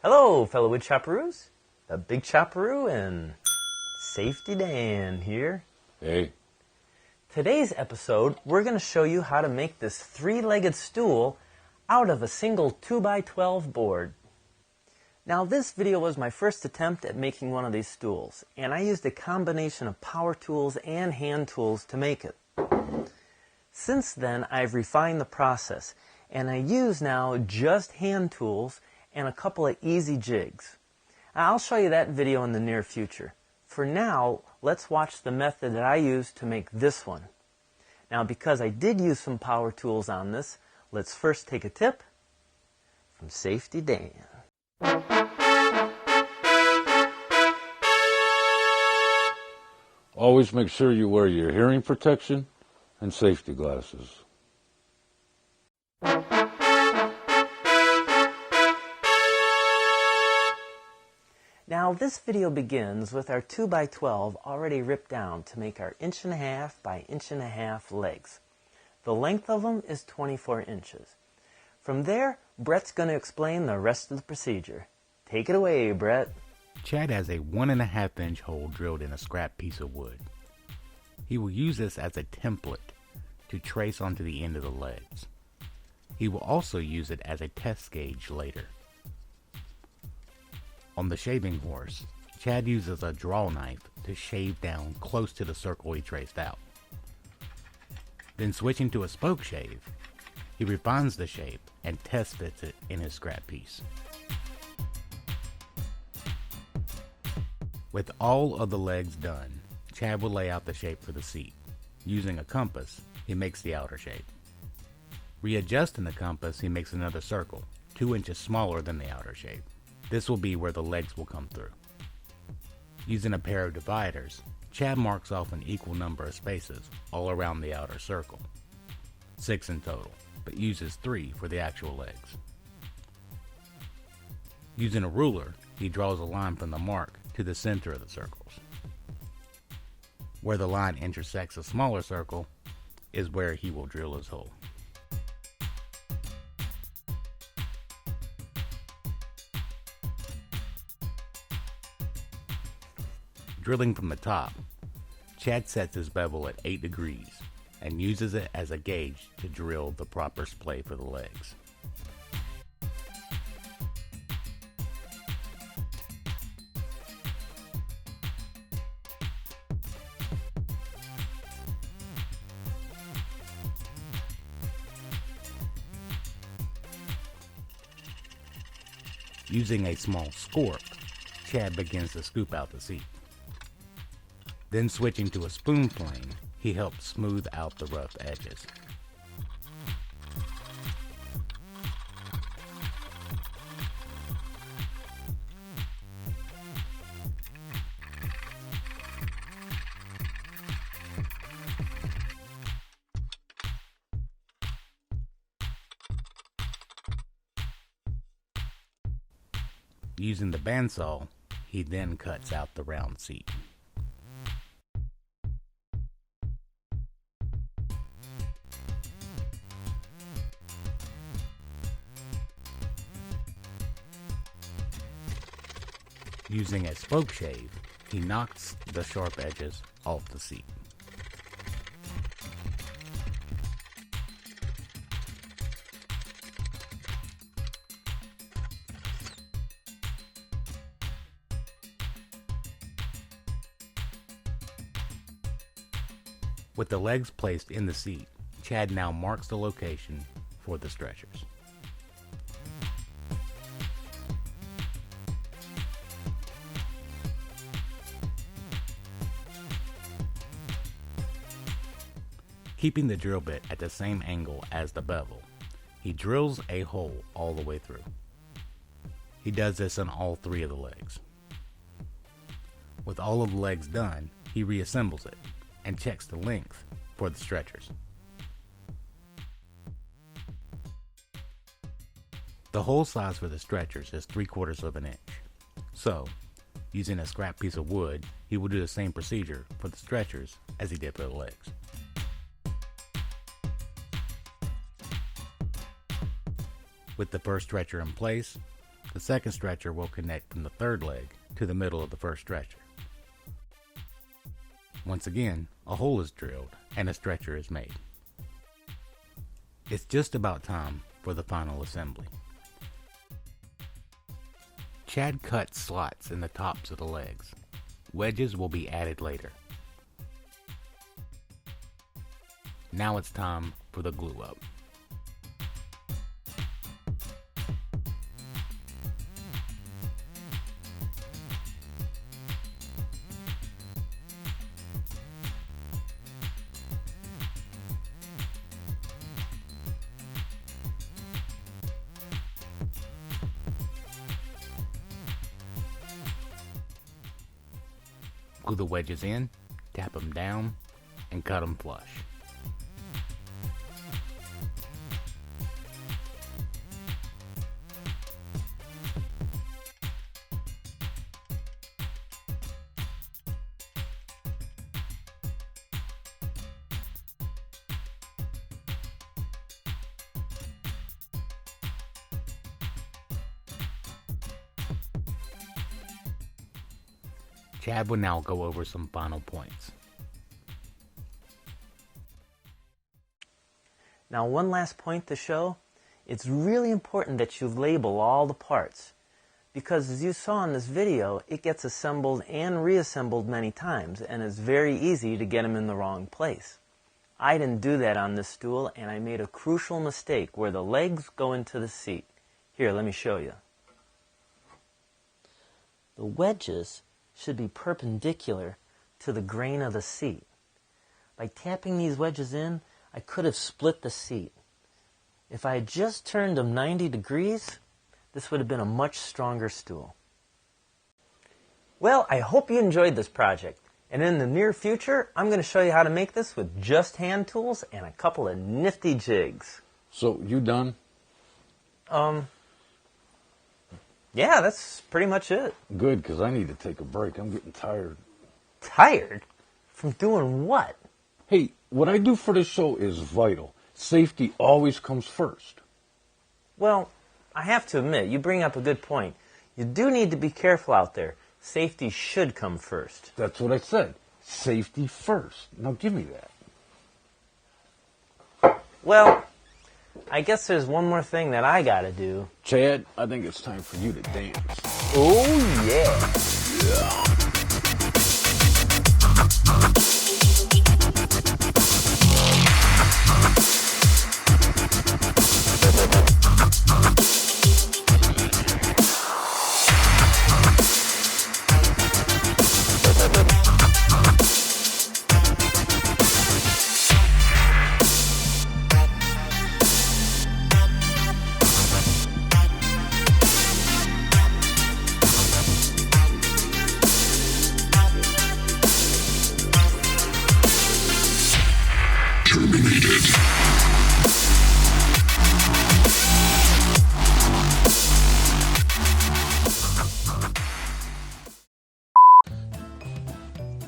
Hello, fellow wood chopperoos. The Big Chopperoo and Safety Dan here. Hey. Today's episode, we're going to show you how to make this three-legged stool out of a single 2x12 board. Now, this video was my first attempt at making one of these stools, and I used a combination of power tools and hand tools to make it. Since then, I've refined the process, and I use now just hand tools and a couple of easy jigs. I'll show you that video in the near future. For now, let's watch the method that I used to make this one. Now, because I did use some power tools on this, let's first take a tip from Safety Dan. Always make sure you wear your hearing protection and safety glasses. Now, this video begins with our 2x12 already ripped down to make our 1.5 by 1.5 legs. The length of them is 24 inches. From there, Brett's going to explain the rest of the procedure. Take it away, Brett. Chad has a 1.5 inch hole drilled in a scrap piece of wood. He will use this as a template to trace onto the end of the legs. He will also use it as a test gauge later. On the shaving horse, Chad uses a draw knife to shave down close to the circle he traced out. Then switching to a spoke shave, he refines the shape and test fits it in his scrap piece. With all of the legs done, Chad will lay out the shape for the seat. Using a compass, he makes the outer shape. Readjusting the compass, he makes another circle, 2 inches smaller than the outer shape. This will be where the legs will come through. Using a pair of dividers, Chad marks off an equal number of spaces all around the outer circle. 6 in total, but uses 3 for the actual legs. Using a ruler, he draws a line from the mark to the center of the circles. Where the line intersects a smaller circle is where he will drill his hole. Drilling from the top, Chad sets his bevel at 8 degrees and uses it as a gauge to drill the proper splay for the legs. Using a small scorp, Chad begins to scoop out the seat. Then switching to a spoon plane, he helps smooth out the rough edges. Using the bandsaw, he then cuts out the round seat. Using a spoke shave, he knocks the sharp edges off the seat. With the legs placed in the seat, Chad now marks the location for the stretchers. Keeping the drill bit at the same angle as the bevel, he drills a hole all the way through. He does this on all 3 of the legs. With all of the legs done, he reassembles it and checks the length for the stretchers. The hole size for the stretchers is 3/4 of an inch. So, using a scrap piece of wood, he will do the same procedure for the stretchers as he did for the legs. With the first stretcher in place, The second stretcher will connect from the third leg to the middle of the first stretcher. Once again, a hole is drilled and a stretcher is made. It's just about time for the final assembly. Chad cut slots in the tops of the legs. Wedges will be added later. Now it's time for the glue up. Glue the wedges in, tap them down, and cut them flush. Chad will now go over some final points. Now, one last point to show. It's really important that you label all the parts, because as you saw in this video, it gets assembled and reassembled many times, and it's very easy to get them in the wrong place. I didn't do that on this stool, and I made a crucial mistake where the legs go into the seat. Here, let me show you. The wedges should be perpendicular to the grain of the seat. By tapping these wedges in, I could have split the seat. If I had just turned them 90 degrees, this would have been a much stronger stool. Well, I hope you enjoyed this project. And in the near future, I'm going to show you how to make this with just hand tools and a couple of nifty jigs. So, you done? Yeah, that's pretty much it. Good, because I need to take a break. I'm getting tired. Tired? From doing what? Hey, what I do for this show is vital. Safety always comes first. Well, I have to admit, you bring up a good point. You do need to be careful out there. Safety should come first. That's what I said. Safety first. Now give me that. Well, I guess there's one more thing that I gotta do. Chad, I think it's time for you to dance. Oh, yeah.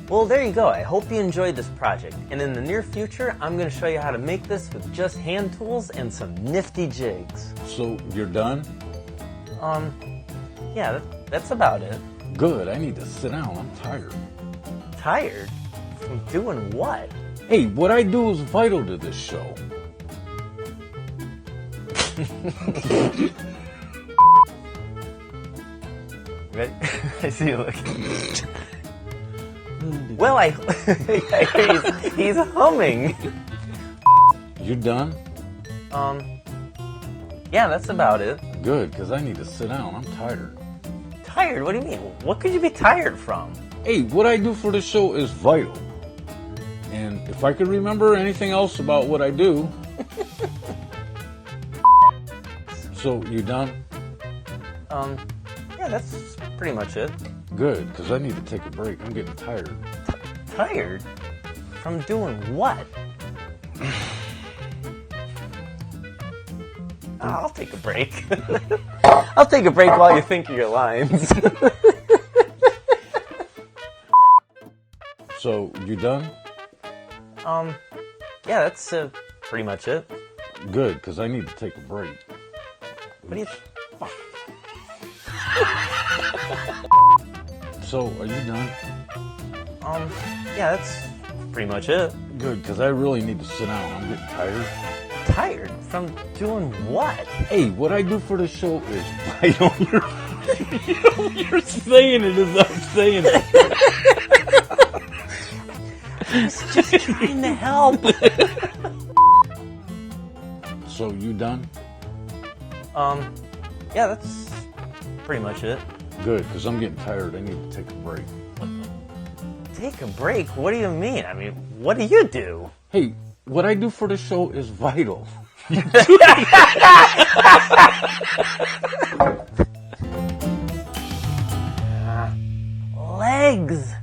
Well, there you go. I hope you enjoyed this project. And in the near future, I'm going to show you how to make this with just hand tools and some nifty jigs. So, you're done? Yeah, that's about it. Good. I need to sit down. I'm tired. Tired? From doing what? Hey, what I do is vital to this show. Ready? I see you looking. Well, he's humming. You done? Yeah, that's about it. Good, because I need to sit down. I'm tired. Tired? What do you mean? What could you be tired from? Hey, what I do for the show is vital. And if I could remember anything else about what I do... So, you done? Yeah, that's pretty much it. Good, because I need to take a break. I'm getting tired. Tired? From doing what? I'll take a break. I'll take a break while you think of your lines. So, you done? Yeah, that's pretty much it. Good, because I need to take a break. What do you... So, are you done? Yeah, that's pretty much it. Good, because I really need to sit down. I'm getting tired. Tired? From doing what? Hey, what I do for the show is vital. You're saying it as I'm saying it. I was just trying to help. So, you done? Yeah, that's pretty much it. Good, because I'm getting tired. I need to take a break. Take a break? What do you mean? I mean, what do you do? Hey, what I do for the show is vital. Legs.